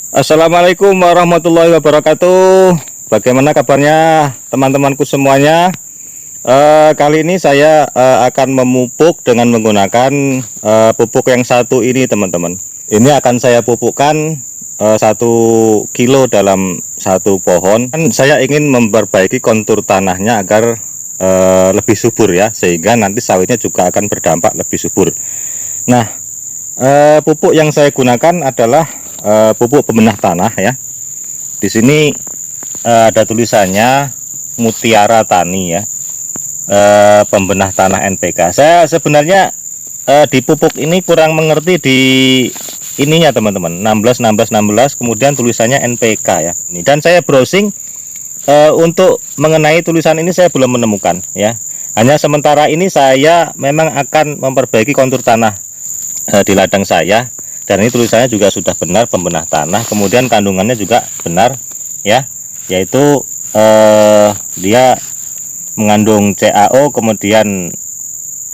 Assalamualaikum warahmatullahi wabarakatuh. Bagaimana kabarnya teman-temanku semuanya? Kali ini saya akan memupuk dengan menggunakan pupuk yang satu ini, teman-teman. Ini akan saya pupukkan 1 kilo dalam satu pohon. Dan saya ingin memperbaiki kontur tanahnya agar lebih subur ya, sehingga nanti sawitnya juga akan berdampak lebih subur. Nah, pupuk yang saya gunakan adalah pupuk pemenah tanah ya. Di sini ada tulisannya Mutiara Tani ya, pembenah tanah NPK. Saya sebenarnya di pupuk ini kurang mengerti di ininya, teman-teman. 16 kemudian tulisannya NPK ya. Dan saya browsing untuk mengenai tulisan ini saya belum menemukan ya. Hanya sementara ini saya memang akan memperbaiki kontur tanah di ladang saya. Dan ini tulisannya juga sudah benar, pembenah tanah, kemudian kandungannya juga benar ya, yaitu dia mengandung CaO kemudian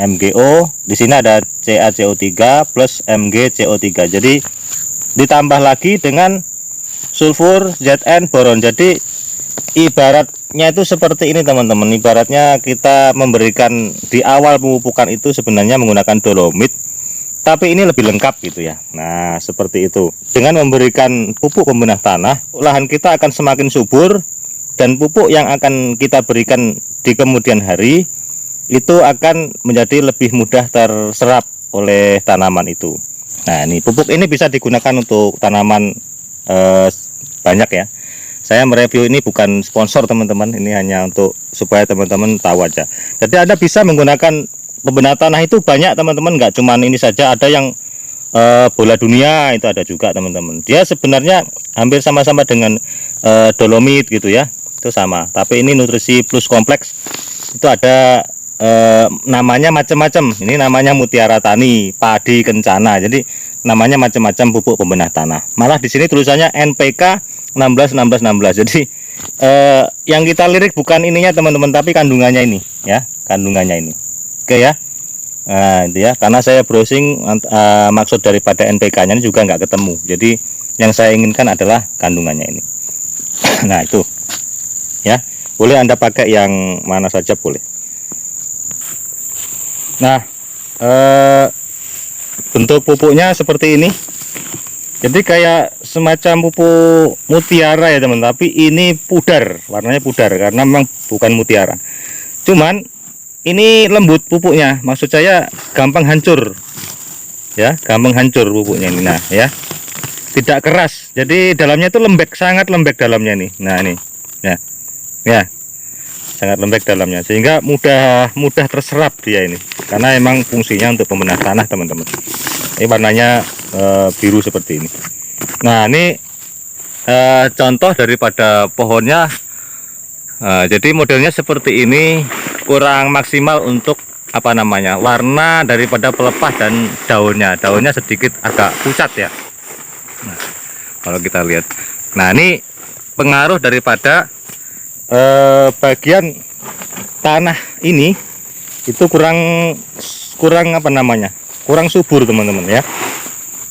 MgO. Di sini ada CaCO3 plus MgCO3. Jadi ditambah lagi dengan sulfur, Zn, boron. Jadi ibaratnya itu seperti ini, teman-teman. Ibaratnya kita memberikan di awal pemupukan itu sebenarnya menggunakan dolomit, tapi ini lebih lengkap gitu ya. Nah, seperti itu. Dengan memberikan pupuk pembenah tanah, lahan kita akan semakin subur, dan pupuk yang akan kita berikan di kemudian hari itu akan menjadi lebih mudah terserap oleh tanaman itu. Nah, ini pupuk ini bisa digunakan untuk tanaman banyak ya. Saya mereview ini bukan sponsor, teman-teman. Ini hanya untuk supaya teman-teman tahu aja. Jadi Anda bisa menggunakan pembenah tanah itu banyak, teman-teman, nggak cuman ini saja. Ada yang bola dunia itu ada juga, teman-teman. Dia sebenarnya hampir sama-sama dengan dolomit gitu ya, itu sama. Tapi ini nutrisi plus kompleks itu ada namanya macam-macam. Ini namanya Mutiara Tani, padi kencana. Jadi namanya macam-macam pupuk pembenah tanah. Malah di sini tulisannya NPK 16. Jadi yang kita lirik bukan ininya, teman-teman, tapi kandungannya ini ya, kandungannya ini. Oke ya. Nah, itu ya, karena saya browsing maksud daripada NPK-nya ini juga nggak ketemu. Jadi yang saya inginkan adalah kandungannya ini. Nah, itu ya. Boleh Anda pakai yang mana saja boleh. Nah, bentuk pupuknya seperti ini. Jadi kayak semacam pupuk mutiara ya, teman. Tapi ini pudar, warnanya pudar karena memang bukan mutiara. Cuman ini lembut pupuknya, maksud saya gampang hancur ya, gampang hancur pupuknya ini. Nah ya, tidak keras, jadi dalamnya itu lembek, sangat lembek dalamnya nih. Nah ini ya, sangat lembek dalamnya, sehingga mudah terserap dia ini, karena emang fungsinya untuk pembenah tanah, teman-teman. Ini warnanya biru seperti ini. Nah ini contoh daripada pohonnya. Jadi modelnya seperti ini, kurang maksimal untuk apa namanya, warna daripada pelepah dan daunnya sedikit agak pucat ya. Nah, kalau kita lihat, nah ini pengaruh daripada bagian tanah ini itu kurang apa namanya, kurang subur, teman-teman ya.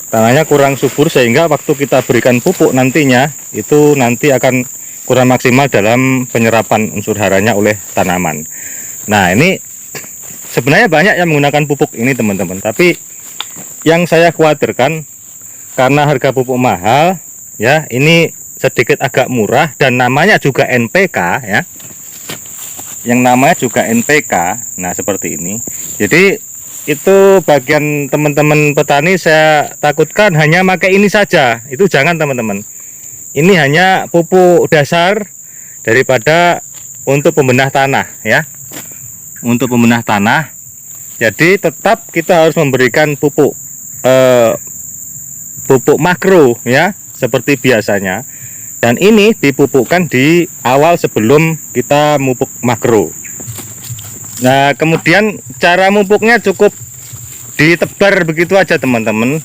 Tanahnya kurang subur, sehingga waktu kita berikan pupuk nantinya itu nanti akan kurang maksimal dalam penyerapan unsur haranya oleh tanaman. Nah ini sebenarnya banyak yang menggunakan pupuk ini, teman-teman, tapi yang saya khawatirkan karena harga pupuk mahal ya, ini sedikit agak murah dan namanya juga NPK ya, yang namanya juga NPK. Nah seperti ini. Jadi itu bagian teman-teman petani saya takutkan hanya pakai ini saja, itu jangan, teman-teman. Ini hanya pupuk dasar daripada untuk pembenah tanah ya, untuk pembenah tanah. Jadi tetap kita harus memberikan pupuk makro ya, seperti biasanya. Dan ini dipupukkan di awal sebelum kita mupuk makro. Nah kemudian cara mupuknya cukup ditebar begitu aja, teman-teman.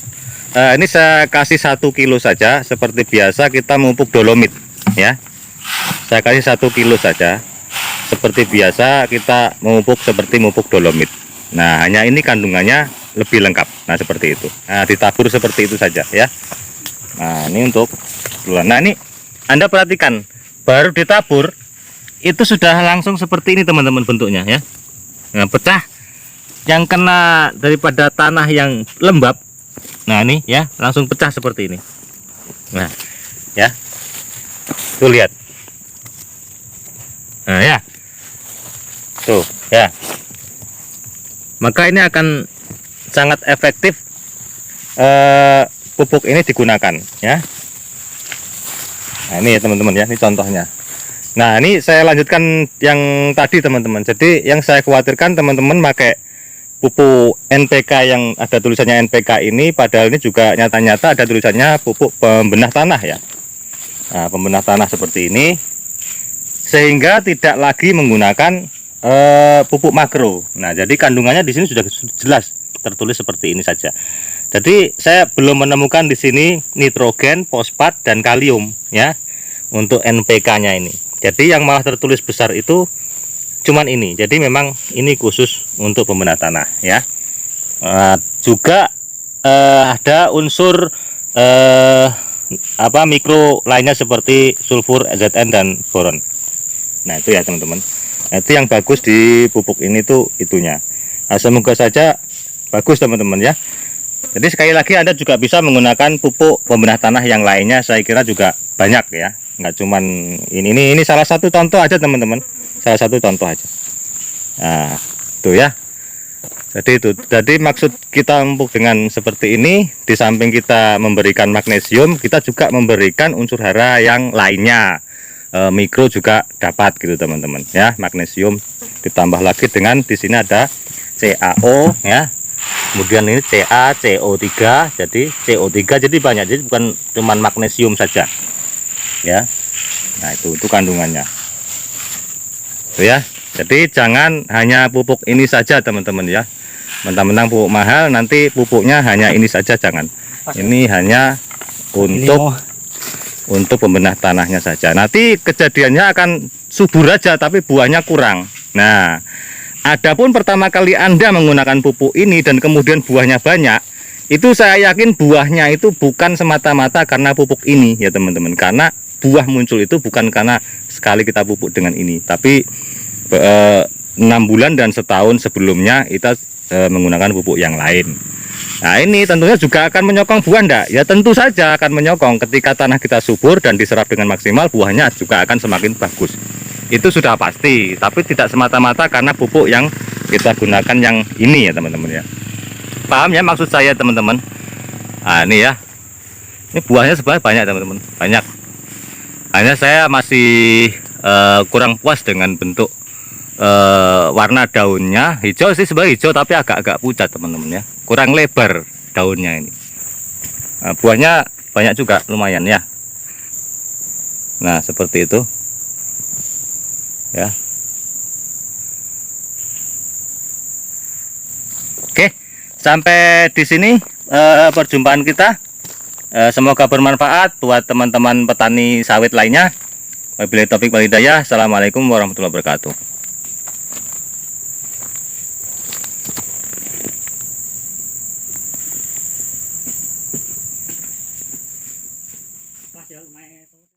Ini saya kasih 1 kilo saja, seperti biasa kita memupuk dolomit ya. Saya kasih 1 kilo saja, seperti biasa kita memupuk seperti memupuk dolomit. Nah hanya ini kandungannya lebih lengkap. Nah seperti itu. Nah ditabur seperti itu saja ya. Nah ini untuk seduluran. Nah ini Anda perhatikan, baru ditabur itu sudah langsung seperti ini teman-teman bentuknya ya. Nah, pecah yang kena daripada tanah yang lembab. Nah ini ya langsung pecah seperti ini. Nah ya, tuh lihat. Nah ya, tuh ya. Maka ini akan sangat efektif pupuk ini digunakan ya. Nah ini ya teman-teman ya, ini contohnya. Nah ini saya lanjutkan yang tadi teman-teman. Jadi yang saya khawatirkan teman-teman pakai pupuk NPK yang ada tulisannya NPK ini, padahal ini juga nyata-nyata ada tulisannya pupuk pembenah tanah ya. Nah pembenah tanah seperti ini, sehingga tidak lagi menggunakan pupuk makro. Nah jadi kandungannya di sini sudah jelas tertulis seperti ini saja. Jadi saya belum menemukan di sini nitrogen, fosfat dan kalium ya untuk NPK-nya ini. Jadi yang malah tertulis besar itu cuman ini. Jadi memang ini khusus untuk pembenah tanah ya. Juga ada unsur mikro lainnya seperti sulfur, Zn dan boron. Nah itu ya teman-teman. Itu yang bagus di pupuk ini tuh itunya. Nah, semoga saja bagus teman-teman ya. Jadi sekali lagi Anda juga bisa menggunakan pupuk pembenah tanah yang lainnya. Saya kira juga banyak ya. Nggak cuman ini salah satu contoh aja teman-teman, salah satu contoh aja. Nah tuh ya, jadi maksud kita pupuk dengan seperti ini, di samping kita memberikan magnesium, kita juga memberikan unsur hara yang lainnya. Mikro juga dapat gitu teman-teman ya. Magnesium ditambah lagi dengan di sini ada CaO ya, kemudian ini Ca, CO3, jadi CO3 jadi banyak, jadi bukan cuman magnesium saja ya. Nah itu kandungannya tuh ya. Jadi jangan hanya pupuk ini saja teman-teman ya, mentang-mentang pupuk mahal nanti pupuknya hanya ini saja, jangan. Ini hanya untuk pembenah tanahnya saja. Nanti kejadiannya akan subur aja tapi buahnya kurang. Nah adapun pertama kali Anda menggunakan pupuk ini dan kemudian buahnya banyak, itu saya yakin buahnya itu bukan semata-mata karena pupuk ini ya teman-teman. Karena buah muncul itu bukan karena sekali kita pupuk dengan ini, tapi 6 bulan dan setahun sebelumnya kita menggunakan pupuk yang lain. Nah ini tentunya juga akan menyokong buah enggak? Ya tentu saja akan menyokong. Ketika tanah kita subur dan diserap dengan maksimal, buahnya juga akan semakin bagus. Itu sudah pasti, tapi tidak semata-mata karena pupuk yang kita gunakan yang ini ya teman-teman ya. Paham ya maksud saya teman-teman? Nah ini ya, ini buahnya sebenarnya banyak teman-teman, banyak. Hanya saya masih kurang puas dengan bentuk warna daunnya. Hijau sih sebenarnya hijau tapi agak-agak pucat teman-teman ya, kurang lebar daunnya ini. Buahnya banyak juga lumayan ya. Nah seperti itu ya. Oke, sampai di sini perjumpaan kita. Semoga bermanfaat buat teman-teman petani sawit lainnya. Wabillahi taufiq wal hidayah. Assalamualaikum warahmatullahi wabarakatuh.